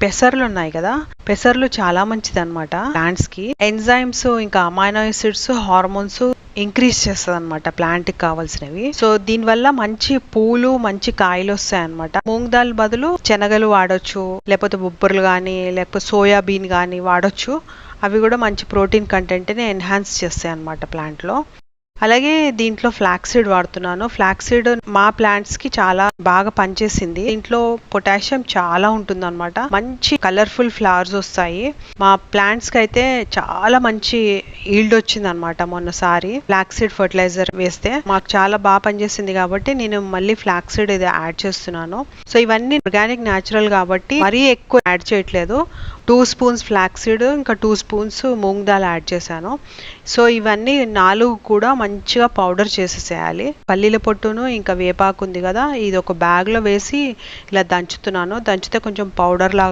పెసర్లు ఉన్నాయి కదా, పెసర్లు చాలా మంచిది అనమాట ప్లాంట్స్ కి. ఎంజైమ్స్ ఇంకా అమైనో యాసిడ్స్ హార్మోన్స్ ఇంక్రీజ్ చేస్తుంది అనమాట ప్లాంట్ కి కావాల్సినవి. సో దీని వల్ల మంచి పూలు మంచి కాయలు వస్తాయి అనమాట. మూంగ్ దాల్ బదులు శనగలు వాడొచ్చు, లేకపోతే బొబ్బర్లు కానీ లేకపోతే సోయాబీన్ కానీ వాడొచ్చు. అవి కూడా మంచి ప్రోటీన్ కంటెంట్ ని ఎన్హాన్స్ చేస్తాయి అనమాట ప్లాంట్ లో. అలాగే దీంట్లో ఫ్లాక్సీడ్ వాడుతున్నాను. ఫ్లాక్సీడ్ మా ప్లాంట్స్ కి చాలా బాగా పనిచేసింది. దీంట్లో పొటాషియం చాలా ఉంటుంది అనమాట. మంచి కలర్ఫుల్ ఫ్లవర్స్ వస్తాయి. మా ప్లాంట్స్ కి అయితే చాలా మంచి ఈల్డ్ వచ్చింది అనమాట. మొన్నసారి ఫ్లాక్సీడ్ ఫర్టిలైజర్ వేస్తే మాకు చాలా బాగా పనిచేసింది కాబట్టి నేను మళ్ళీ ఫ్లాక్సీడ్ ఇది యాడ్ చేస్తున్నాను. సో ఇవన్నీ ఆర్గానిక్ న్యాచురల్ కాబట్టి మరీ ఎక్కువ యాడ్ చేయట్లేదు. 2 స్పూన్స్ ఫ్లాక్సీడ్ ఇంకా 2 స్పూన్స్ మూంగ్ దాల్ యాడ్ చేశాను. సో ఇవన్నీ 4 కూడా మంచిగా పౌడర్ చేసేసేయాలి. పల్లీల పొట్టును ఇంకా వేపాకు ఉంది కదా, ఇది ఒక బ్యాగ్ లో వేసి ఇలా దంచుతున్నాను. దంచితే కొంచెం పౌడర్ లాగా